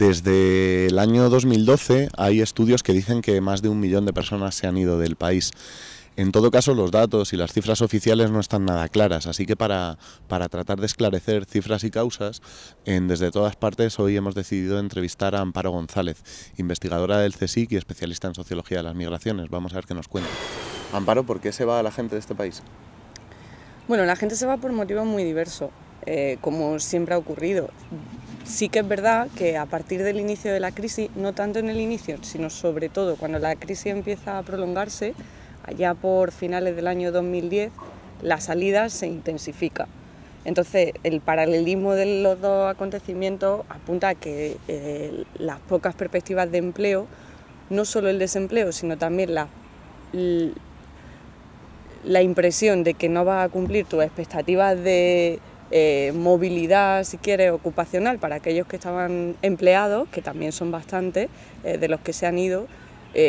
Desde el año 2012 hay estudios que dicen que más de 1 millón de personas se han ido del país. En todo caso, los datos y las cifras oficiales no están nada claras, así que para tratar de esclarecer cifras y causas, desde todas partes hoy hemos decidido entrevistar a Amparo González, investigadora del CSIC y especialista en sociología de las migraciones. Vamos a ver qué nos cuenta. Amparo, ¿por qué se va la gente de este país? Bueno, la gente se va por motivos muy diversos, como siempre ha ocurrido. Sí que es verdad que a partir del inicio de la crisis, no tanto en el inicio, sino sobre todo cuando la crisis empieza a prolongarse, allá por finales del año 2010, la salida se intensifica. Entonces, el paralelismo de los dos acontecimientos apunta a que las pocas perspectivas de empleo, no solo el desempleo, sino también la impresión de que no vas a cumplir tus expectativas de movilidad, si quieres, ocupacional para aquellos que estaban empleados, que también son bastantes, de los que se han ido,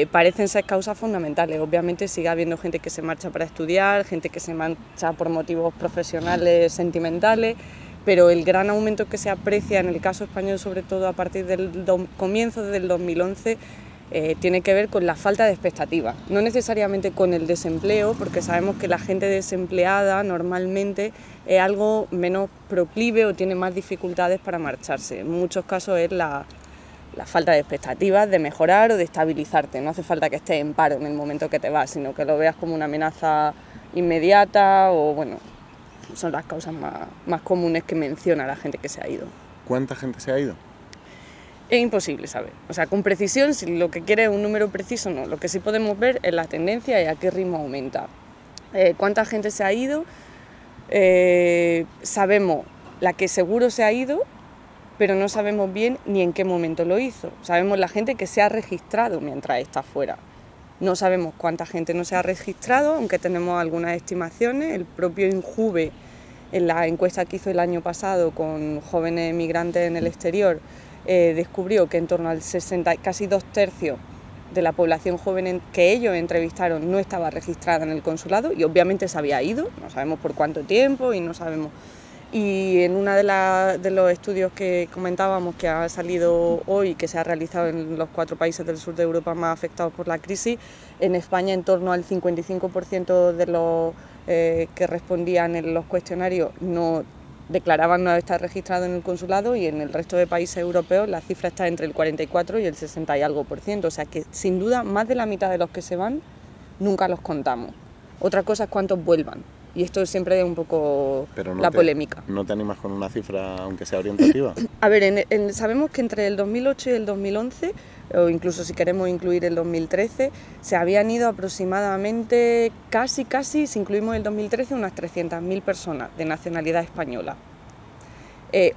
parecen ser causas fundamentales. Obviamente sigue habiendo gente que se marcha para estudiar, gente que se marcha por motivos profesionales, sentimentales, pero el gran aumento que se aprecia en el caso español, sobre todo a partir del comienzo del 2011, tiene que ver con la falta de expectativas, no necesariamente con el desempleo, porque sabemos que la gente desempleada normalmente es algo menos proclive o tiene más dificultades para marcharse. En muchos casos es la falta de expectativas de mejorar o de estabilizarte. No hace falta que estés en paro en el momento que te vas, sino que lo veas como una amenaza inmediata o, bueno, son las causas más comunes que menciona la gente que se ha ido. ¿Cuánta gente se ha ido? Es imposible saber, o sea, con precisión, si lo que quiere es un número preciso, no. Lo que sí podemos ver es la tendencia y a qué ritmo aumenta. ¿Cuánta gente se ha ido? Sabemos la que seguro se ha ido, pero no sabemos bien ni en qué momento lo hizo. Sabemos la gente que se ha registrado mientras está fuera. No sabemos cuánta gente no se ha registrado, aunque tenemos algunas estimaciones. El propio INJUVE, en la encuesta que hizo el año pasado con jóvenes migrantes en el exterior, descubrió que en torno al 60, casi 2/3 de la población joven que ellos entrevistaron no estaba registrada en el consulado y obviamente se había ido, no sabemos por cuánto tiempo y no sabemos. Y en uno de los estudios que comentábamos que ha salido hoy, que se ha realizado en los 4 países del sur de Europa más afectados por la crisis, en España en torno al 55% de los que respondían en los cuestionarios no declaraban no estar registrados en el consulado, y en el resto de países europeos la cifra está entre el 44 y el 60 y algo por ciento, o sea que sin duda más de la mitad de los que se van nunca los contamos. Otra cosa es cuántos vuelvan, y esto siempre es un poco la polémica. ¿No te animas con una cifra, aunque sea orientativa? A ver, sabemos que entre el 2008 y el 2011, o incluso si queremos incluir el 2013, se habían ido aproximadamente, casi, si incluimos el 2013, unas 300.000 personas de nacionalidad española.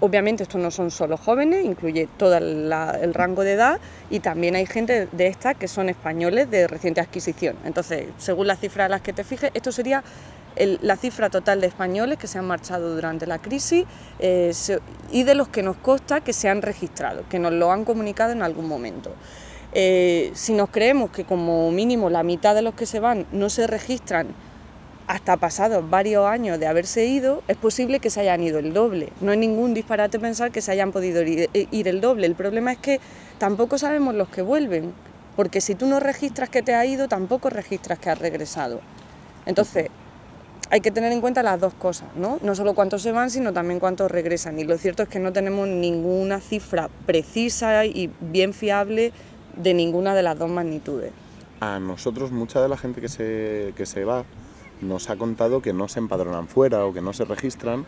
Obviamente esto no son solo jóvenes, incluye todo el rango de edad, y también hay gente de estas que son españoles de reciente adquisición. Entonces, según las cifras a las que te fijes, esto sería la cifra total de españoles que se han marchado durante la crisis y de los que nos consta que se han registrado, que nos lo han comunicado en algún momento. Si nos creemos que como mínimo la mitad de los que se van no se registran hasta pasados varios años de haberse ido, es posible que se hayan ido el doble. No es ningún disparate pensar que se hayan podido ir el doble. El problema es que tampoco sabemos los que vuelven, porque si tú no registras que te has ido, tampoco registras que has regresado. Entonces, hay que tener en cuenta las dos cosas, ¿no? No solo cuántos se van, sino también cuántos regresan. Y lo cierto es que no tenemos ninguna cifra precisa y bien fiable de ninguna de las dos magnitudes. A nosotros, mucha de la gente que se va nos ha contado que no se empadronan fuera o que no se registran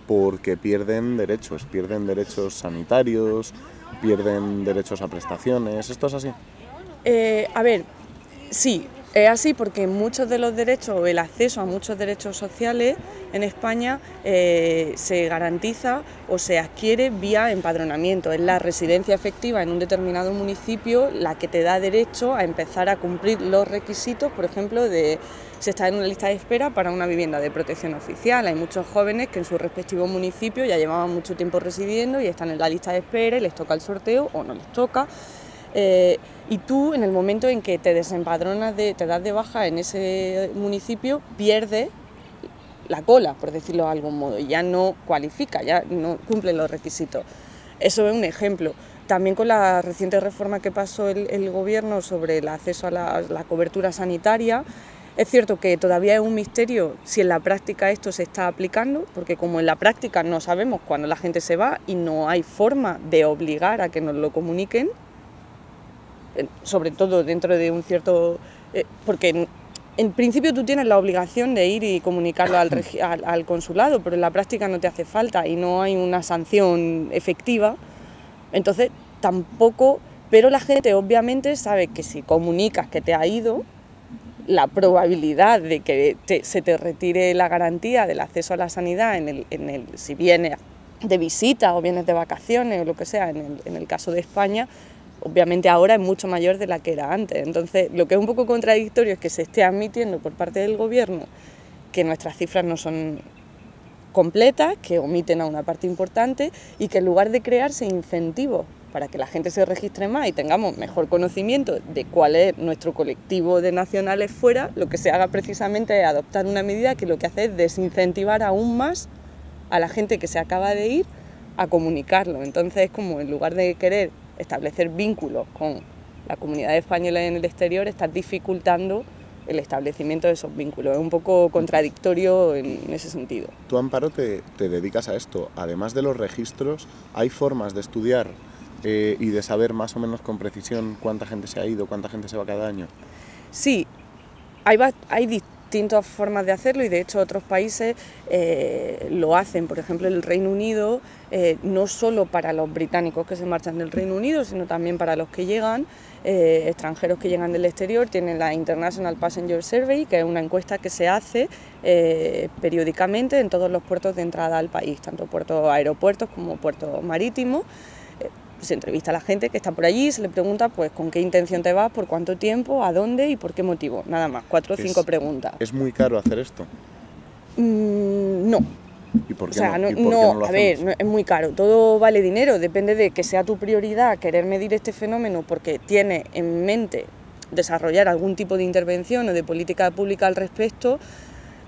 porque pierden derechos sanitarios, pierden derechos a prestaciones. ¿Esto es así? A ver, sí. Es así porque muchos de los derechos, o el acceso a muchos derechos sociales en España se garantiza o se adquiere vía empadronamiento. Es la residencia efectiva en un determinado municipio la que te da derecho a empezar a cumplir los requisitos, por ejemplo, de si estás en una lista de espera para una vivienda de protección oficial. Hay muchos jóvenes que en su respectivo municipio ya llevaban mucho tiempo residiendo y están en la lista de espera y les toca el sorteo o no les toca. Y tú, en el momento en que te desempadronas, te das de baja en ese municipio, pierdes la cola, por decirlo de algún modo, y ya no cualifica, ya no cumple los requisitos. Eso es un ejemplo. también con la reciente reforma que pasó el gobierno sobre el acceso a la cobertura sanitaria, es cierto que todavía es un misterio si en la práctica esto se está aplicando, porque como en la práctica no sabemos cuándo la gente se va y no hay forma de obligar a que nos lo comuniquen, sobre todo dentro de un cierto... porque en principio tú tienes la obligación de ir y comunicarlo al consulado, pero en la práctica no te hace falta y no hay una sanción efectiva. Entonces tampoco, pero la gente obviamente sabe que si comunicas que te ha ido, la probabilidad de que se te retire la garantía del acceso a la sanidad si vienes de visita o vienes de vacaciones o lo que sea, en el caso de España, obviamente ahora es mucho mayor de la que era antes. Entonces lo que es un poco contradictorio es que se esté admitiendo por parte del gobierno que nuestras cifras no son completas, que omiten a una parte importante y que en lugar de crearse incentivos para que la gente se registre más y tengamos mejor conocimiento de cuál es nuestro colectivo de nacionales fuera, lo que se haga precisamente es adoptar una medida que lo que hace es desincentivar aún más a la gente que se acaba de ir a comunicarlo. Entonces es como en lugar de querer establecer vínculos con la comunidad española en el exterior, estás dificultando el establecimiento de esos vínculos. Es un poco contradictorio en ese sentido. Tú, Amparo, te dedicas a esto. Además de los registros, ¿hay formas de estudiar y de saber más o menos con precisión cuánta gente se ha ido, cuánta gente se va cada año? Sí, hay distintas formas de hacerlo y de hecho otros países lo hacen. Por ejemplo, el Reino Unido, no solo para los británicos que se marchan del Reino Unido, sino también para los que llegan, extranjeros que llegan del exterior, tienen la International Passenger Survey, que es una encuesta que se hace periódicamente en todos los puertos de entrada al país, tanto aeropuertos como puertos marítimos. Se entrevista a la gente que está por allí y se le pregunta pues con qué intención te vas, por cuánto tiempo, a dónde y por qué motivo. Nada más, 4 o 5 preguntas. ¿Es muy caro hacer esto? No. ¿Y por qué o sea, no lo hacemos? No, es muy caro, todo vale dinero, depende de que sea tu prioridad querer medir este fenómeno porque tienes en mente desarrollar algún tipo de intervención o de política pública al respecto.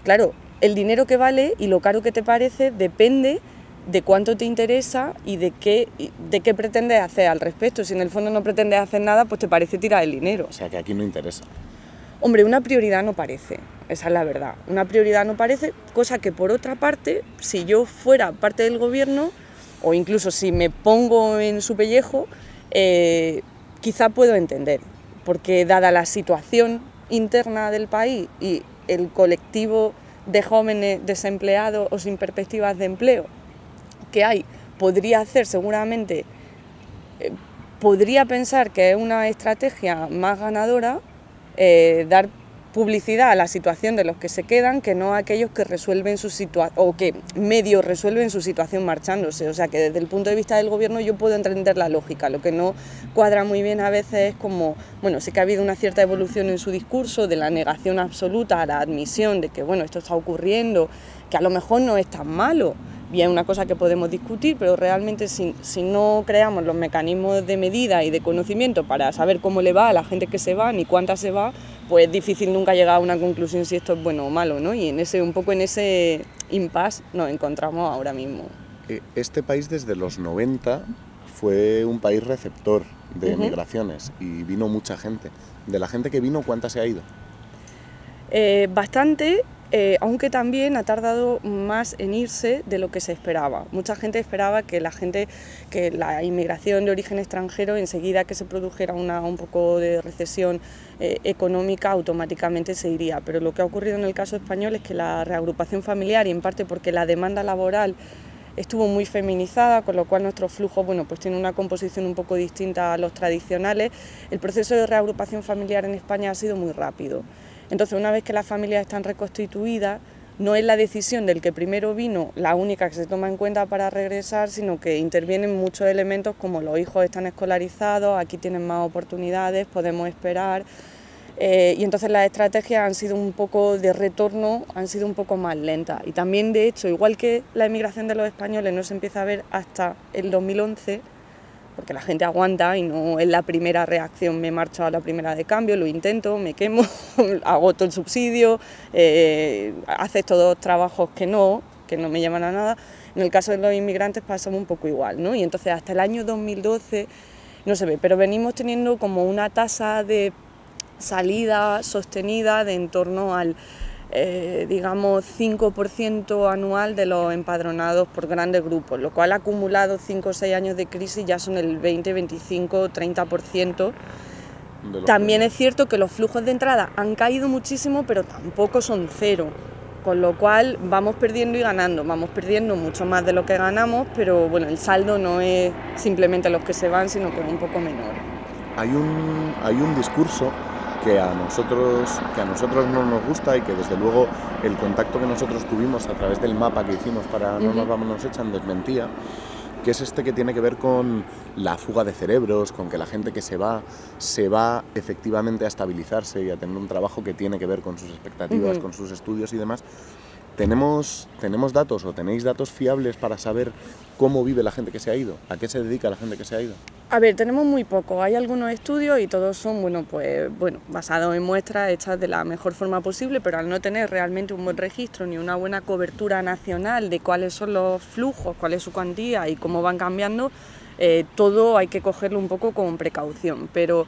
Claro, el dinero que vale y lo caro que te parece depende de cuánto te interesa y de qué pretendes hacer al respecto. Si en el fondo no pretendes hacer nada, pues te parece tirar el dinero. O sea, que aquí no interesa. Hombre, una prioridad no parece, esa es la verdad. Una prioridad no parece, cosa que por otra parte, si yo fuera parte del gobierno, o incluso si me pongo en su pellejo, quizá puedo entender, porque dada la situación interna del país y el colectivo de jóvenes desempleados o sin perspectivas de empleo que hay, podría hacer seguramente, podría pensar que es una estrategia más ganadora dar publicidad a la situación de los que se quedan que no a aquellos que resuelven su situación o que medio resuelven su situación marchándose. O sea que desde el punto de vista del gobierno yo puedo entender la lógica. Lo que no cuadra muy bien a veces es como, bueno, sí que ha habido una cierta evolución en su discurso de la negación absoluta a la admisión de que bueno, esto está ocurriendo, que a lo mejor no es tan malo. Y es una cosa que podemos discutir, pero realmente si no creamos los mecanismos de medida y de conocimiento para saber cómo le va a la gente que se va, ni cuánta se va, pues es difícil nunca llegar a una conclusión si esto es bueno o malo, ¿no? Y un poco en ese impasse nos encontramos ahora mismo. Este país desde los 90 fue un país receptor de migraciones y vino mucha gente. De la gente que vino, ¿cuánta se ha ido? Bastante. Aunque también ha tardado más en irse de lo que se esperaba. Mucha gente esperaba que la inmigración de origen extranjero, enseguida que se produjera un poco de recesión económica, automáticamente se iría. Pero lo que ha ocurrido en el caso español es que la reagrupación familiar, y en parte porque la demanda laboral estuvo muy feminizada, con lo cual nuestro flujo pues tiene una composición un poco distinta a los tradicionales. El proceso de reagrupación familiar en España ha sido muy rápido. Entonces, una vez que las familias están reconstituidas, no es la decisión del que primero vino la única que se toma en cuenta para regresar, sino que intervienen muchos elementos como los hijos están escolarizados, aquí tienen más oportunidades, podemos esperar. Y entonces las estrategias han sido un poco de retorno, han sido un poco más lentas. Y también, de hecho, igual que la emigración de los españoles no se empieza a ver hasta el 2011, porque la gente aguanta y no es la primera reacción, me marcho a la primera de cambio, lo intento, me quemo, agoto el subsidio, acepto 2 trabajos que que no me llevan a nada. En el caso de los inmigrantes pasaba un poco igual, ¿no? Y entonces hasta el año 2012 no se ve, pero venimos teniendo como una tasa de salida sostenida de en torno al digamos 5% anual de los empadronados por grandes grupos, lo cual acumulado 5 o 6 años de crisis ya son el 20, 25, 30%. También es cierto que los flujos de entrada han caído muchísimo, pero tampoco son cero, con lo cual vamos perdiendo y ganando, vamos perdiendo mucho más de lo que ganamos, pero bueno, el saldo no es simplemente los que se van, sino que es un poco menor. Hay un discurso que a nosotros no nos gusta y que desde luego el contacto que nosotros tuvimos a través del mapa que hicimos para No nos vamos, nos echan desmentía, que es este que tiene que ver con la fuga de cerebros, con que la gente que se va efectivamente a estabilizarse y a tener un trabajo que tiene que ver con sus expectativas, con sus estudios y demás. ¿Tenemos datos o tenéis datos fiables para saber cómo vive la gente que se ha ido? ¿A qué se dedica la gente que se ha ido? A ver, tenemos muy poco. Hay algunos estudios y todos son basados en muestras hechas de la mejor forma posible, pero al no tener realmente un buen registro ni una buena cobertura nacional de cuáles son los flujos, cuál es su cuantía y cómo van cambiando, todo hay que cogerlo un poco con precaución. Pero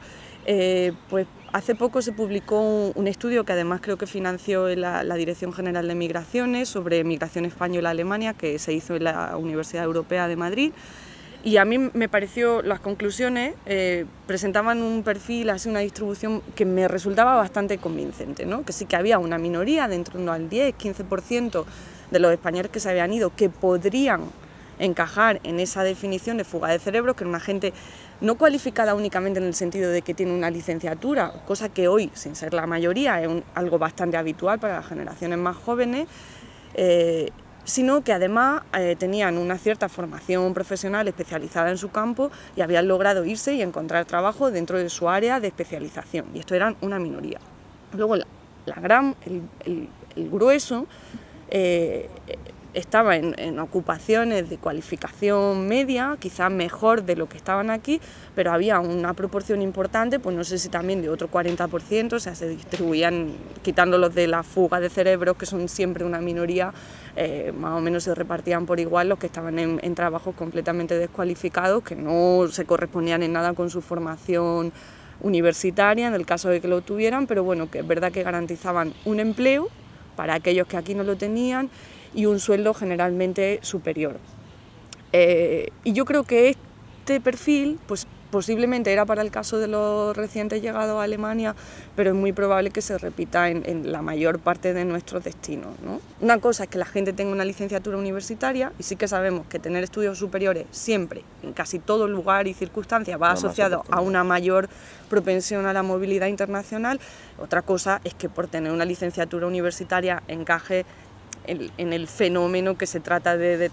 pues hace poco se publicó un estudio que además creo que financió la Dirección General de Migraciones sobre migración española a Alemania, que se hizo en la Universidad Europea de Madrid. Y a mí me pareció, las conclusiones presentaban un perfil, así una distribución que me resultaba bastante convincente, ¿no? Que sí que había una minoría, de en torno al 10-15% de los españoles que se habían ido, que podrían encajar en esa definición de fuga de cerebros, que era una gente no cualificada únicamente en el sentido de que tiene una licenciatura, cosa que hoy, sin ser la mayoría, es algo bastante habitual para las generaciones más jóvenes, sino que además tenían una cierta formación profesional especializada en su campo y habían logrado irse y encontrar trabajo dentro de su área de especialización, y esto eran una minoría. Luego el grueso estaba en ocupaciones de cualificación media, quizás mejor de lo que estaban aquí, pero había una proporción importante, pues no sé si también de otro 40%, o sea, se distribuían, quitándolos de la fuga de cerebros, que son siempre una minoría, más o menos se repartían por igual los que estaban en trabajos completamente descualificados, que no se correspondían en nada con su formación universitaria, en el caso de que lo tuvieran, pero bueno, que es verdad que garantizaban un empleo para aquellos que aquí no lo tenían, y un sueldo generalmente superior. Y yo creo que este perfil, pues posiblemente era para el caso de los recientes llegados a Alemania, pero es muy probable que se repita en la mayor parte de nuestros destinos, ¿no? Una cosa es que la gente tenga una licenciatura universitaria, y sí que sabemos que tener estudios superiores siempre, en casi todo lugar y circunstancia, va asociado a una mayor propensión a la movilidad internacional. Otra cosa es que por tener una licenciatura universitaria encaje en el fenómeno que se trata de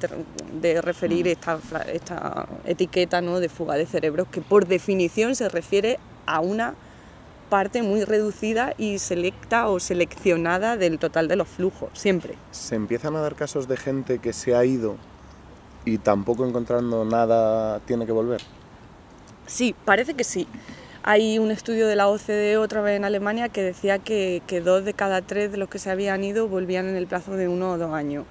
referir esta etiqueta, ¿no?, de fuga de cerebros, que por definición se refiere a una parte muy reducida y selecta o seleccionada del total de los flujos, siempre. ¿Se empiezan a dar casos de gente que se ha ido y tampoco encontrando nada tiene que volver? Sí, parece que sí. Hay un estudio de la OCDE otra vez en Alemania que decía que 2 de cada 3 de los que se habían ido volvían en el plazo de 1 o 2 años.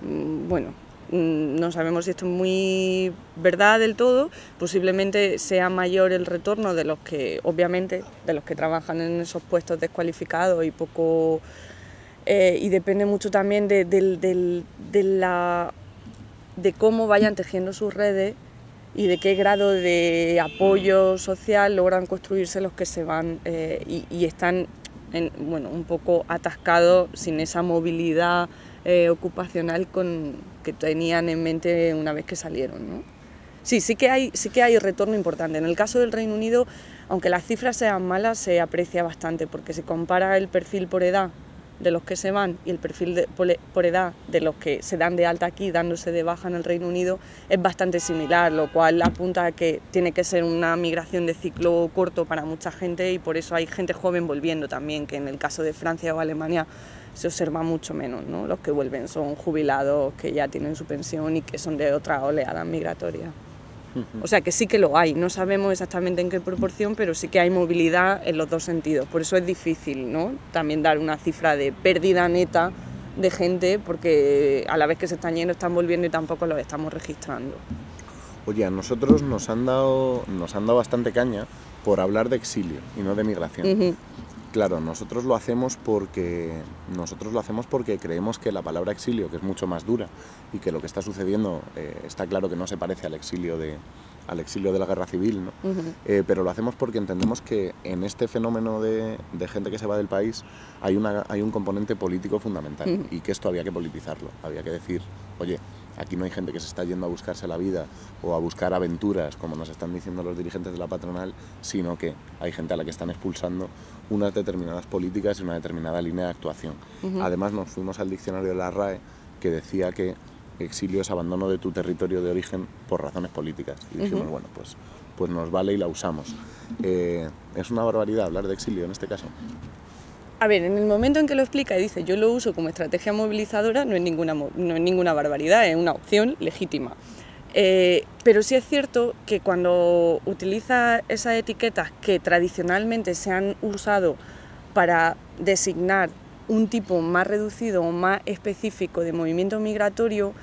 Bueno, no sabemos si esto es muy verdad del todo, posiblemente sea mayor el retorno de los que, obviamente, de los que trabajan en esos puestos descualificados y poco... y depende mucho también de cómo vayan tejiendo sus redes y de qué grado de apoyo social logran construirse los que se van y están un poco atascados sin esa movilidad ocupacional que tenían en mente una vez que salieron, ¿no? Sí que hay retorno importante. En el caso del Reino Unido, aunque las cifras sean malas, se aprecia bastante, porque se compara el perfil por edad de los que se van y el perfil por edad de los que se dan de alta aquí dándose de baja en el Reino Unido, es bastante similar, lo cual apunta a que tiene que ser una migración de ciclo corto para mucha gente, y por eso hay gente joven volviendo también, que en el caso de Francia o Alemania se observa mucho menos, ¿no? Los que vuelven son jubilados que ya tienen su pensión y que son de otra oleada migratoria. O sea que sí que lo hay, no sabemos exactamente en qué proporción, pero sí que hay movilidad en los dos sentidos. Por eso es difícil, ¿no?, también dar una cifra de pérdida neta de gente, porque a la vez que se están yendo están volviendo y tampoco los estamos registrando. Oye, a nosotros nos han dado bastante caña por hablar de exilio y no de migración. Claro, nosotros lo hacemos porque creemos que la palabra exilio, que es mucho más dura y que lo que está sucediendo está claro que no se parece al exilio de la guerra civil, ¿no? Pero lo hacemos porque entendemos que en este fenómeno de gente que se va del país hay un componente político fundamental y que esto había que politizarlo, había que decir, oye, aquí no hay gente que se está yendo a buscarse la vida o a buscar aventuras, como nos están diciendo los dirigentes de la patronal, sino que hay gente a la que están expulsando unas determinadas políticas y una determinada línea de actuación. Además, nos fuimos al diccionario de la RAE, que decía que exilio es abandono de tu territorio de origen por razones políticas. Y dijimos, bueno, pues nos vale y la usamos. ¿Es una barbaridad hablar de exilio en este caso? A ver, en el momento en que lo explica y dice yo lo uso como estrategia movilizadora, no es ninguna barbaridad, es una opción legítima. Pero sí es cierto que cuando utiliza esas etiquetas que tradicionalmente se han usado para designar un tipo más reducido o más específico de movimiento migratorio,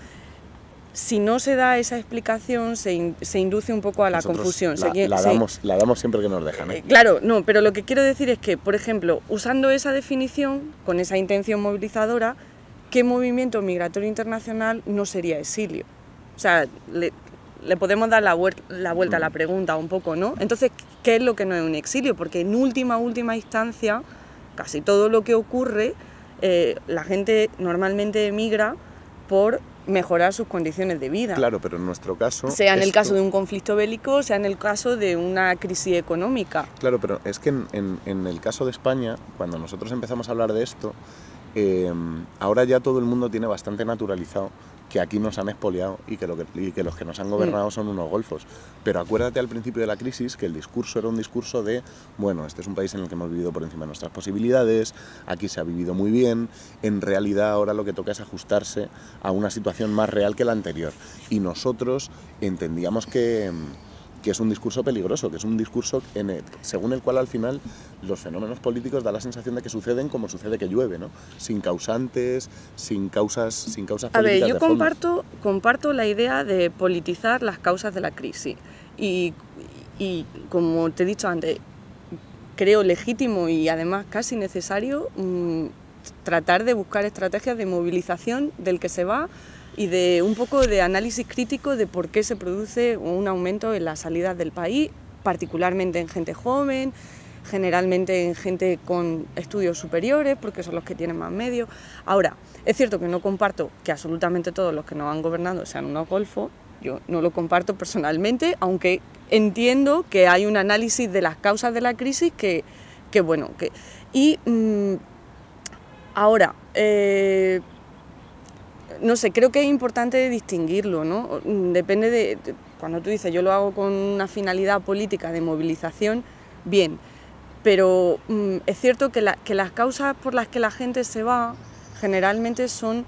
si no se da esa explicación, se induce un poco a la confusión. La damos siempre que nos dejan, ¿eh? Claro, no, pero lo que quiero decir es que, por ejemplo, usando esa definición, con esa intención movilizadora, ¿qué movimiento migratorio internacional no sería exilio? O sea, le podemos dar la vuelta a la pregunta un poco, ¿no? Entonces, ¿qué es lo que no es un exilio? Porque en última instancia, casi todo lo que ocurre, la gente normalmente emigra por mejorar sus condiciones de vida. Claro, pero en nuestro caso... Sea en el caso de un conflicto bélico, sea en el caso de una crisis económica. Claro, pero es que en el caso de España, cuando nosotros empezamos a hablar de esto, ahora ya todo el mundo tiene bastante naturalizado que aquí nos han expoliado y que los que nos han gobernado son unos golfos. Pero acuérdate al principio de la crisis que el discurso era un discurso de, bueno, este es un país en el que hemos vivido por encima de nuestras posibilidades, aquí se ha vivido muy bien, en realidad ahora lo que toca es ajustarse a una situación más real que la anterior. Y nosotros entendíamos que es un discurso peligroso, que es un discurso según el cual al final los fenómenos políticos da la sensación de que suceden como sucede que llueve, ¿no? Sin causantes, sin causas políticas. A ver, yo comparto la idea de politizar las causas de la crisis y como te he dicho antes, creo legítimo y además casi necesario tratar de buscar estrategias de movilización del que se va y de un poco de análisis crítico de por qué se produce un aumento en las salidas del país, particularmente en gente joven, generalmente en gente con estudios superiores, porque son los que tienen más medios. Ahora, es cierto que no comparto que absolutamente todos los que nos han gobernado sean unos golfos, yo no lo comparto personalmente, aunque entiendo que hay un análisis de las causas de la crisis ahora, no sé, creo que es importante distinguirlo, ¿no? Depende de cuando tú dices yo lo hago con una finalidad política de movilización, bien, pero es cierto que las causas por las que la gente se va generalmente son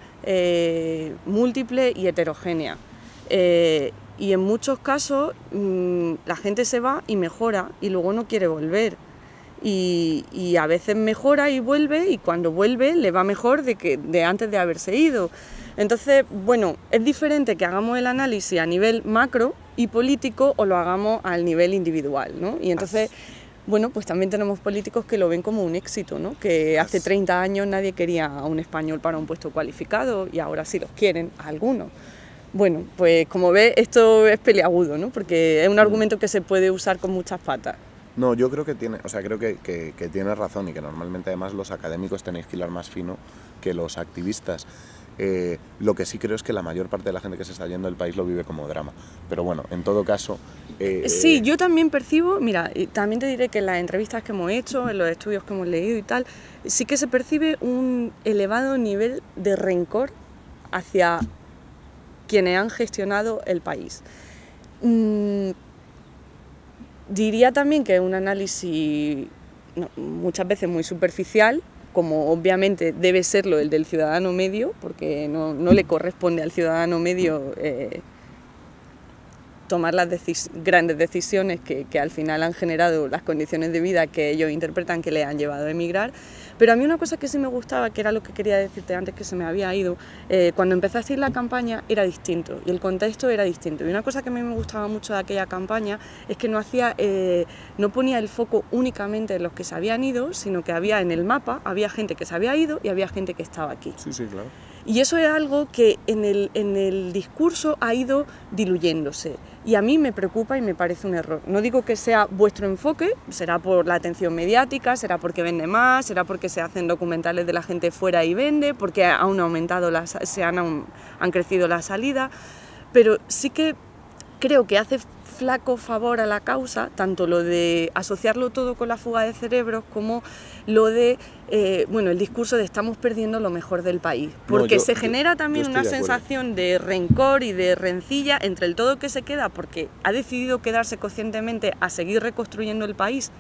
múltiples y heterogéneas. Y en muchos casos la gente se va y mejora y luego no quiere volver. Y a veces mejora y vuelve, y cuando vuelve le va mejor de antes de haberse ido. Entonces, bueno, es diferente que hagamos el análisis a nivel macro y político o lo hagamos al nivel individual, ¿no? Y entonces, bueno, pues también tenemos políticos que lo ven como un éxito, ¿no? Que hace 30 años nadie quería a un español para un puesto cualificado y ahora sí los quieren a algunos. Bueno, pues como ves, esto es peliagudo, ¿no? Porque es un argumento que se puede usar con muchas patas. No, yo creo que creo que tienes razón y que normalmente además los académicos tenéis que hilar más fino que los activistas. Lo que sí creo es que la mayor parte de la gente que se está yendo del país lo vive como drama. Pero bueno, en todo caso... Sí, yo también percibo, mira, también te diré que en las entrevistas que hemos hecho, en los estudios que hemos leído y tal, sí que se percibe un elevado nivel de rencor hacia quienes han gestionado el país. Diría también que es un análisis muchas veces muy superficial, como obviamente debe serlo el del ciudadano medio, porque no le corresponde al ciudadano medio tomar las grandes decisiones que al final han generado las condiciones de vida que ellos interpretan que les han llevado a emigrar. Pero a mí una cosa que sí me gustaba, que era lo que quería decirte antes que se me había ido, cuando empezaste a ir la campaña era distinto y el contexto era distinto. Y una cosa que a mí me gustaba mucho de aquella campaña es que no ponía el foco únicamente en los que se habían ido, sino que había en el mapa, había gente que se había ido y había gente que estaba aquí. Sí, sí, claro. Y eso es algo que en el discurso ha ido diluyéndose y a mí me preocupa y me parece un error. No digo que sea vuestro enfoque, será por la atención mediática, será porque vende más, será porque se hacen documentales de la gente fuera y vende, porque han aumentado han crecido las salidas, pero sí que creo que hace flaco favor a la causa, tanto lo de asociarlo todo con la fuga de cerebros como lo de, el discurso de estamos perdiendo lo mejor del país, porque se genera también una sensación de rencor y de rencilla entre el todo que se queda porque ha decidido quedarse conscientemente a seguir reconstruyendo el país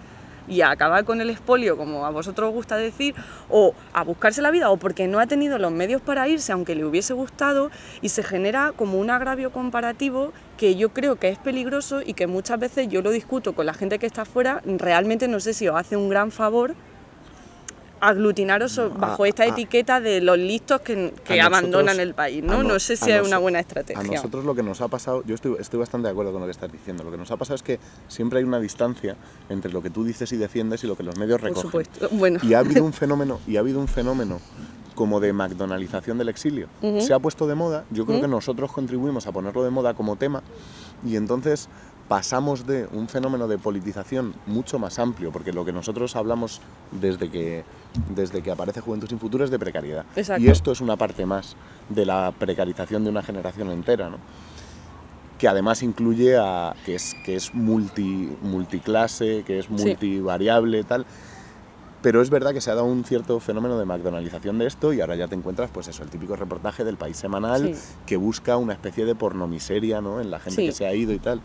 y a acabar con el expolio, como a vosotros os gusta decir, o a buscarse la vida, o porque no ha tenido los medios para irse, aunque le hubiese gustado, y se genera como un agravio comparativo que yo creo que es peligroso y que muchas veces yo lo discuto con la gente que está afuera, realmente no sé si os hace un gran favor aglutinaros bajo esta etiqueta de los listos que abandonan el país, ¿no? No sé si es una buena estrategia. A nosotros lo que nos ha pasado, yo estoy bastante de acuerdo con lo que estás diciendo, lo que nos ha pasado es que siempre hay una distancia entre lo que tú dices y defiendes y lo que los medios recogen. Por supuesto. Bueno. Y ha habido un fenómeno como de McDonaldización del exilio. Se ha puesto de moda, yo creo que nosotros contribuimos a ponerlo de moda como tema y entonces pasamos de un fenómeno de politización mucho más amplio, porque lo que nosotros hablamos desde que aparece Juventud sin Futuro es de precariedad. Exacto. Y esto es una parte más de la precarización de una generación entera, ¿no? Que además incluye que es multiclase, que es multivariable, tal. Pero es verdad que se ha dado un cierto fenómeno de McDonaldización de esto y ahora ya te encuentras, pues eso, el típico reportaje del País Semanal que busca una especie de pornomiseria, ¿no? En la gente que se ha ido y tal.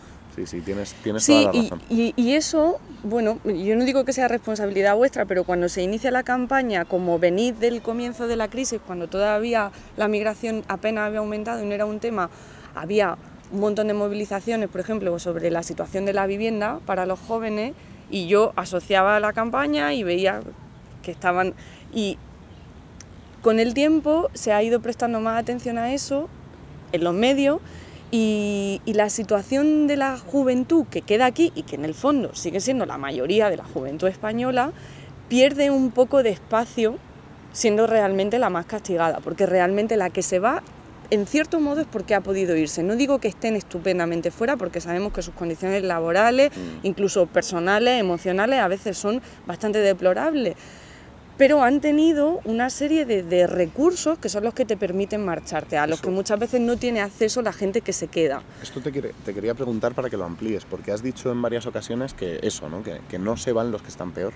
Sí, tienes toda la razón. Y eso, bueno, yo no digo que sea responsabilidad vuestra, pero cuando se inicia la campaña, como venid del comienzo de la crisis, cuando todavía la migración apenas había aumentado y no era un tema, había un montón de movilizaciones, por ejemplo, sobre la situación de la vivienda para los jóvenes, y yo asociaba la campaña y veía que estaban... Y con el tiempo se ha ido prestando más atención a eso en los medios, y la situación de la juventud que queda aquí y que en el fondo sigue siendo la mayoría de la juventud española pierde un poco de espacio siendo realmente la más castigada, porque realmente la que se va en cierto modo es porque ha podido irse. No digo que estén estupendamente fuera, porque sabemos que sus condiciones laborales, incluso personales, emocionales, a veces son bastante deplorables, pero han tenido una serie de recursos que son los que te permiten marcharte, a los que muchas veces no tiene acceso la gente que se queda. Esto te quería preguntar para que lo amplíes, porque has dicho en varias ocasiones que eso, ¿no? Que no se van los que están peor.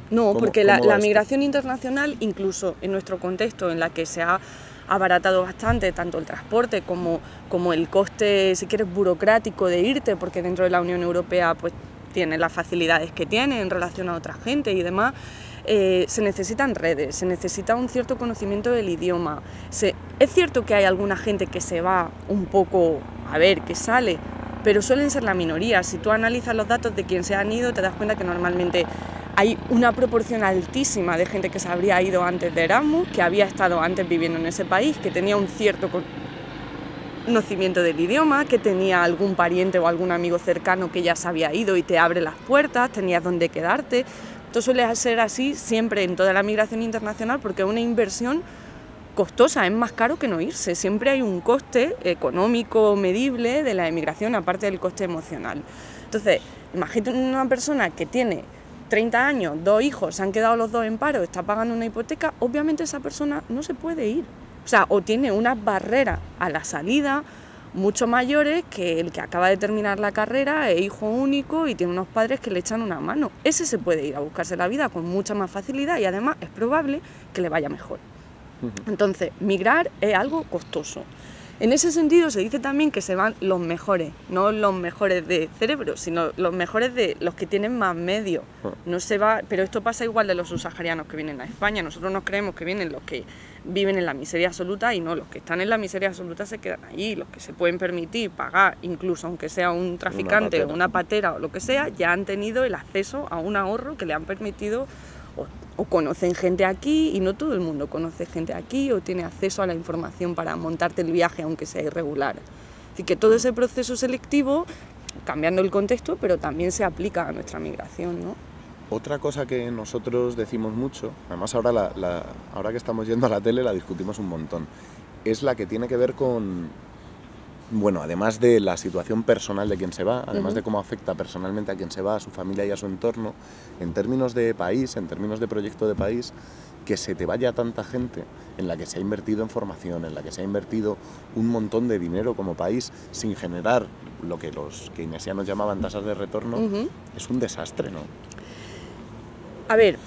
No, porque la migración internacional, incluso en nuestro contexto, en la que se ha abaratado bastante tanto el transporte como el coste, si quieres, burocrático de irte, porque dentro de la Unión Europea pues tiene las facilidades que tiene en relación a otra gente y demás. Se necesitan redes, se necesita un cierto conocimiento del idioma. Es cierto que hay alguna gente que se va un poco a ver qué sale, pero suelen ser la minoría. Si tú analizas los datos de quien se han ido, te das cuenta que normalmente hay una proporción altísima de gente que se habría ido antes de Erasmus, que había estado antes viviendo en ese país, que tenía un cierto conocimiento del idioma, que tenía algún pariente o algún amigo cercano que ya se había ido y te abre las puertas, tenías dónde quedarte. Esto suele ser así siempre en toda la migración internacional porque es una inversión costosa, es más caro que no irse. Siempre hay un coste económico medible de la emigración, aparte del coste emocional. Entonces, imagínate una persona que tiene 30 años, 2 hijos, se han quedado los 2 en paro, está pagando una hipoteca, obviamente esa persona no se puede ir. O sea, o tiene unas barreras a la salida mucho mayores que el que acaba de terminar la carrera, es hijo único y tiene unos padres que le echan una mano. Ese se puede ir a buscarse la vida con mucha más facilidad y además es probable que le vaya mejor. Entonces, migrar es algo costoso. En ese sentido se dice también que se van los mejores, no los mejores de cerebro, sino los mejores de los que tienen más medios. No se va, pero esto pasa igual de los subsaharianos que vienen a España. Nosotros nos creemos que vienen los que viven en la miseria absoluta y no, los que están en la miseria absoluta se quedan allí, los que se pueden permitir pagar, incluso aunque sea un traficante o una patera o lo que sea, ya han tenido el acceso a un ahorro que le han permitido o conocen gente aquí, y no todo el mundo conoce gente aquí o tiene acceso a la información para montarte el viaje aunque sea irregular. Así que todo ese proceso selectivo, cambiando el contexto, pero también se aplica a nuestra migración, ¿no? Otra cosa que nosotros decimos mucho, además ahora, ahora que estamos yendo a la tele la discutimos un montón, es la que tiene que ver con, bueno, además de la situación personal de quien se va, además de cómo afecta personalmente a quien se va, a su familia y a su entorno, en términos de país, en términos de proyecto de país, que se te vaya tanta gente en la que se ha invertido en formación, en la que se ha invertido un montón de dinero como país sin generar lo que los keynesianos llamaban tasas de retorno, es un desastre, ¿no? A ver,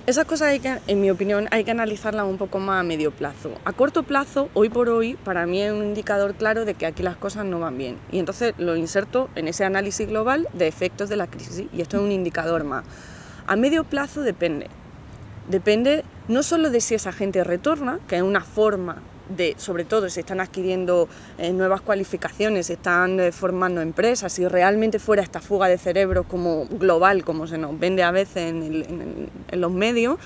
esas cosas en mi opinión, hay que analizarlas un poco más a medio plazo. A corto plazo, hoy por hoy, para mí es un indicador claro de que aquí las cosas no van bien. Y entonces lo inserto en ese análisis global de efectos de la crisis. Y esto es un indicador más. A medio plazo depende. Depende no solo de si esa gente retorna, que es una forma de, sobre todo, se están adquiriendo nuevas cualificaciones, se están formando empresas, si realmente fuera esta fuga de cerebros como global, como se nos vende a veces en los medios,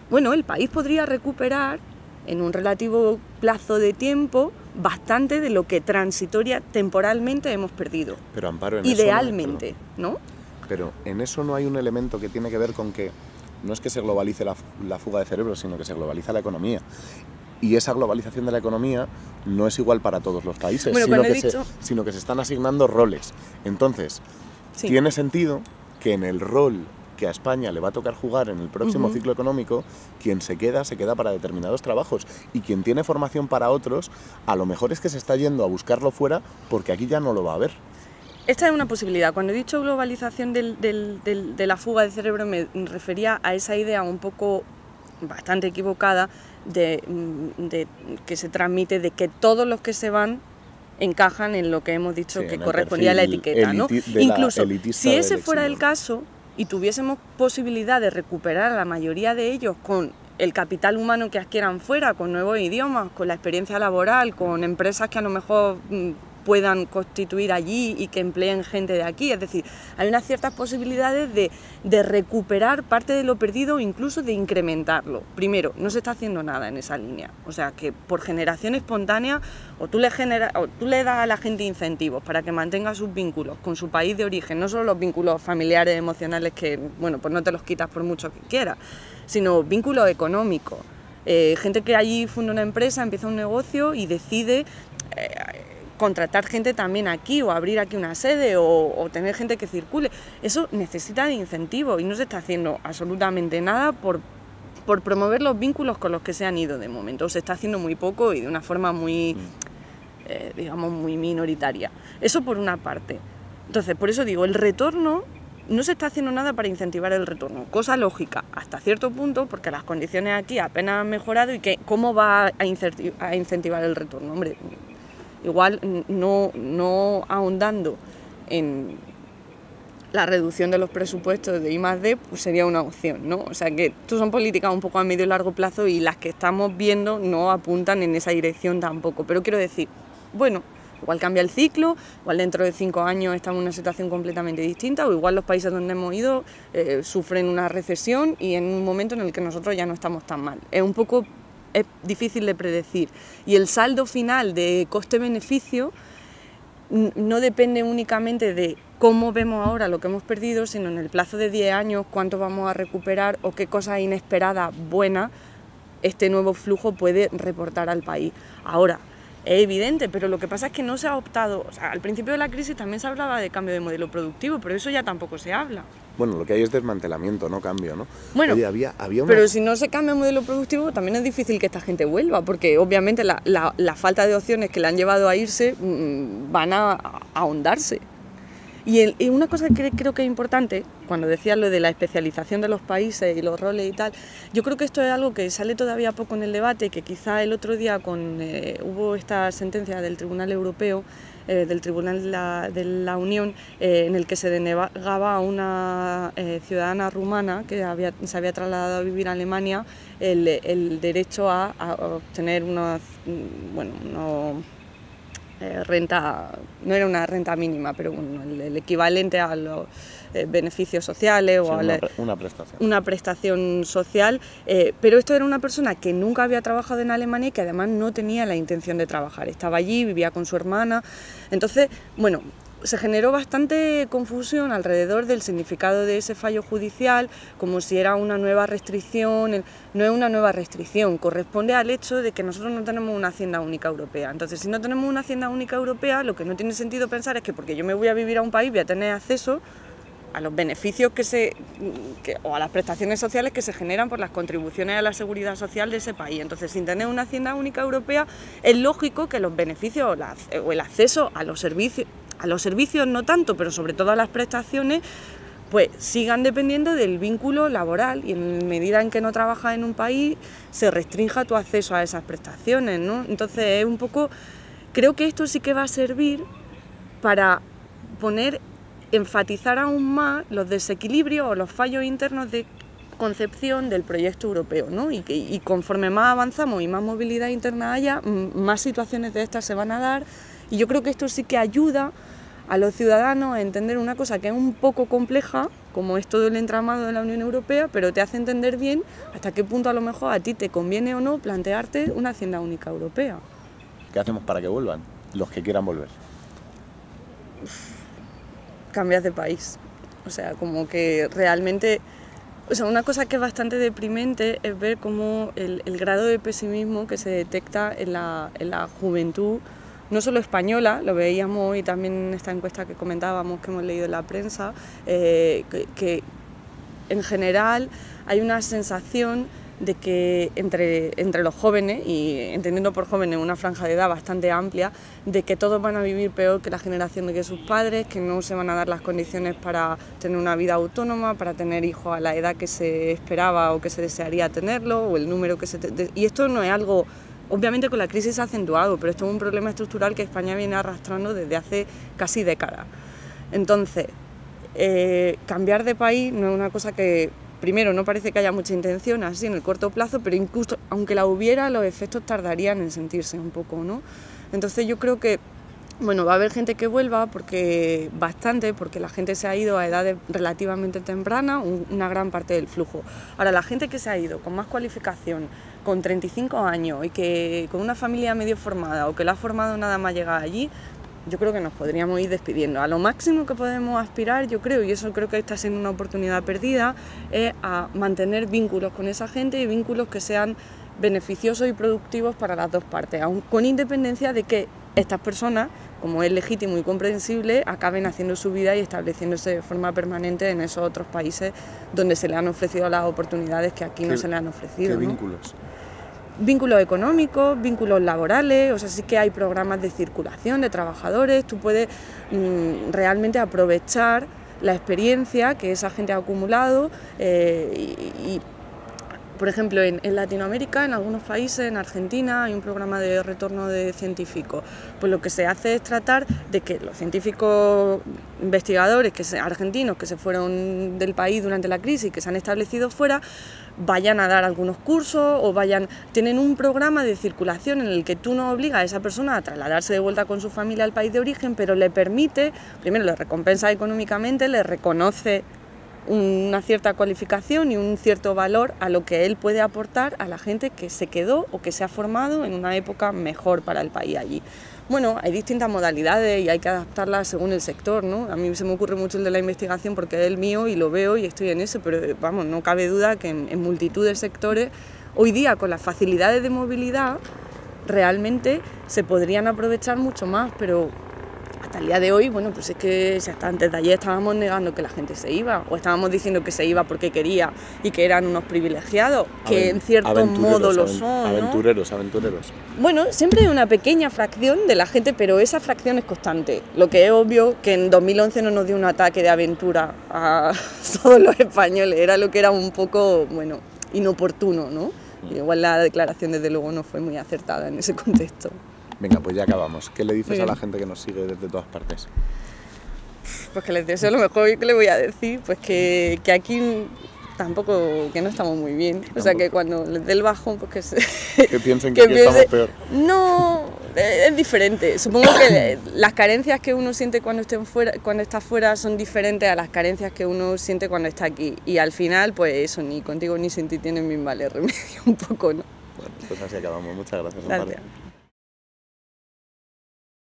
bueno, el país podría recuperar en un relativo plazo de tiempo bastante de lo que transitoria, temporalmente hemos perdido. Pero Amparo, en idealmente, eso ¿no? Pero en eso no hay un elemento que tiene que ver con que no es que se globalice la fuga de cerebros, sino que se globaliza la economía. Y esa globalización de la economía no es igual para todos los países, bueno, sino que se están asignando roles. Entonces, sí, tiene sentido que en el rol que a España le va a tocar jugar en el próximo ciclo económico, quien se queda para determinados trabajos, y quien tiene formación para otros, a lo mejor es que se está yendo a buscarlo fuera porque aquí ya no lo va a haber. Esta es una posibilidad. Cuando he dicho globalización de la fuga de cerebro, me refería a esa idea un poco bastante equivocada de que se transmite de que todos los que se van encajan en lo que hemos dicho, sí, que correspondía a la etiqueta, ¿no? Incluso si ese fuera el caso y tuviésemos posibilidad de recuperar a la mayoría de ellos con el capital humano que adquieran fuera, con nuevos idiomas, con la experiencia laboral, con empresas que a lo mejor puedan constituir allí y que empleen gente de aquí, es decir, hay unas ciertas posibilidades de recuperar parte de lo perdido o incluso de incrementarlo. Primero, no se está haciendo nada en esa línea, o sea que por generación espontánea o tú le das a la gente incentivos para que mantenga sus vínculos con su país de origen, no solo los vínculos familiares, emocionales que, bueno, pues no te los quitas por mucho que quieras, sino vínculos económicos, gente que allí funda una empresa, empieza un negocio y decide contratar gente también aquí o abrir aquí una sede o tener gente que circule. Eso necesita de incentivos y no se está haciendo absolutamente nada por promover los vínculos con los que se han ido de momento. Se está haciendo muy poco y de una forma muy, digamos, muy minoritaria. Eso por una parte. Entonces, por eso digo, el retorno, no se está haciendo nada para incentivar el retorno. Cosa lógica, hasta cierto punto, porque las condiciones aquí apenas han mejorado y que ¿cómo va a incentivar el retorno? Hombre, igual no ahondando en la reducción de los presupuestos de I+D, pues sería una opción, ¿no? O sea que esto son políticas un poco a medio y largo plazo y las que estamos viendo no apuntan en esa dirección tampoco. Pero quiero decir, bueno, igual cambia el ciclo, igual dentro de 5 años estamos en una situación completamente distinta o igual los países donde hemos ido sufren una recesión y en un momento en el que nosotros ya no estamos tan mal. Es difícil de predecir y el saldo final de coste-beneficio no depende únicamente de cómo vemos ahora lo que hemos perdido, sino en el plazo de 10 años cuánto vamos a recuperar o qué cosas inesperadas buenas este nuevo flujo puede reportar al país. Ahora, es evidente, pero lo que pasa es que no se ha optado, o sea, al principio de la crisis también se hablaba de cambio de modelo productivo, pero eso ya tampoco se habla. Bueno, lo que hay es desmantelamiento, no cambio, ¿no? Bueno, oye, había una... pero si no se cambia el modelo productivo también es difícil que esta gente vuelva, porque obviamente la falta de opciones que le han llevado a irse van a ahondarse. Y una cosa que creo que es importante, cuando decías lo de la especialización de los países y los roles y tal, yo creo que esto es algo que sale todavía poco en el debate, que quizá el otro día hubo esta sentencia del Tribunal Europeo, del Tribunal de la Unión, en el que se denegaba a una ciudadana rumana que se había trasladado a vivir a Alemania el derecho a obtener renta, no era una renta mínima, pero bueno, el equivalente a los beneficios sociales o una prestación social, pero esto era una persona que nunca había trabajado en Alemania y que además no tenía la intención de trabajar, estaba allí, vivía con su hermana, entonces, bueno, se generó bastante confusión alrededor del significado de ese fallo judicial, como si era una nueva restricción. No es una nueva restricción, corresponde al hecho de que nosotros no tenemos una hacienda única europea. Entonces, si no tenemos una hacienda única europea, lo que no tiene sentido pensar es que porque yo me voy a vivir a un país voy a tener acceso a los beneficios o a las prestaciones sociales que se generan por las contribuciones a la seguridad social de ese país. Entonces, sin tener una hacienda única europea, es lógico que los beneficios o el acceso a los servicios no tanto, pero sobre todo a las prestaciones, pues sigan dependiendo del vínculo laboral, y en medida en que no trabajas en un país se restrinja tu acceso a esas prestaciones, ¿no? Entonces es un poco, creo que esto sí que va a servir para enfatizar aún más los desequilibrios o los fallos internos de concepción del proyecto europeo, ¿no? Y conforme más avanzamos y más movilidad interna haya, más situaciones de estas se van a dar, y yo creo que esto sí que ayuda a los ciudadanos a entender una cosa que es un poco compleja, como es todo el entramado de la Unión Europea, pero te hace entender bien hasta qué punto a lo mejor a ti te conviene o no plantearte una hacienda única europea. ¿Qué hacemos para que vuelvan los que quieran volver? Cambias de país, o sea, como que realmente, o sea, una cosa que es bastante deprimente es ver cómo el grado de pesimismo que se detecta en la juventud, no solo española, lo veíamos hoy también en esta encuesta que comentábamos, que hemos leído en la prensa, que en general hay una sensación de que entre los jóvenes, y entendiendo por jóvenes una franja de edad bastante amplia, de que todos van a vivir peor que la generación de sus padres, que no se van a dar las condiciones para tener una vida autónoma, para tener hijos a la edad que se esperaba o que se desearía tenerlo, o el número que y esto no es algo, obviamente con la crisis se ha acentuado, pero esto es un problema estructural que España viene arrastrando desde hace casi décadas. Entonces, cambiar de país no es una cosa que, primero, no parece que haya mucha intención así en el corto plazo, pero incluso aunque la hubiera, los efectos tardarían en sentirse un poco, ¿no? Entonces yo creo que, bueno, va a haber gente que vuelva, porque la gente se ha ido a edades relativamente tempranas, una gran parte del flujo. Ahora, la gente que se ha ido con más cualificación, con 35 años y que con una familia medio formada o que la ha formado nada más llegar allí, yo creo que nos podríamos ir despidiendo. A lo máximo que podemos aspirar, yo creo, y eso creo que está siendo una oportunidad perdida, es a mantener vínculos con esa gente, y vínculos que sean beneficiosos y productivos para las dos partes, aun con independencia de que estas personas, como es legítimo y comprensible, acaben haciendo su vida y estableciéndose de forma permanente en esos otros países donde se les han ofrecido las oportunidades que aquí no se les han ofrecido. ¿Qué vínculos? Vínculos económicos, vínculos laborales, o sea, sí que hay programas de circulación de trabajadores, tú puedes realmente aprovechar la experiencia que esa gente ha acumulado y por ejemplo, en Latinoamérica, en algunos países, en Argentina, hay un programa de retorno de científicos. Pues lo que se hace es tratar de que los científicos investigadores argentinos que se fueron del país durante la crisis y que se han establecido fuera, vayan a dar algunos cursos o tienen un programa de circulación en el que tú no obligas a esa persona a trasladarse de vuelta con su familia al país de origen, pero le permite, primero le recompensa económicamente, le reconoce una cierta cualificación y un cierto valor a lo que él puede aportar a la gente que se quedó o que se ha formado en una época mejor para el país allí. Bueno, hay distintas modalidades y hay que adaptarlas según el sector, ¿no? A mí se me ocurre mucho el de la investigación porque es el mío y lo veo y estoy en eso, pero vamos, no cabe duda que en multitud de sectores, hoy día con las facilidades de movilidad, realmente se podrían aprovechar mucho más, pero hasta el día de hoy, bueno, pues es que si hasta antes de ayer estábamos negando que la gente se iba, o estábamos diciendo que se iba porque quería y que eran unos privilegiados, que en cierto modo lo son, ¿no? Aventureros. Bueno, siempre hay una pequeña fracción de la gente, pero esa fracción es constante. Lo que es obvio que en 2011 no nos dio un ataque de aventura a todos los españoles, era lo que era un poco, bueno, inoportuno, ¿no? Igual la declaración desde luego no fue muy acertada en ese contexto. Venga, pues ya acabamos. ¿Qué le dices a la gente que nos sigue desde todas partes? Pues que les deseo lo mejor. ¿Qué le voy a decir? Pues que aquí tampoco, que no estamos muy bien. O sea, que cuando les dé el bajón, pues que piensen que aquí estamos peor. No, es diferente. Supongo que las carencias que uno siente cuando está fuera son diferentes a las carencias que uno siente cuando está aquí. Y al final, pues eso, ni contigo ni sin ti tienen mis males remedios un poco, ¿no? Bueno, pues así acabamos. Muchas gracias, Gracias.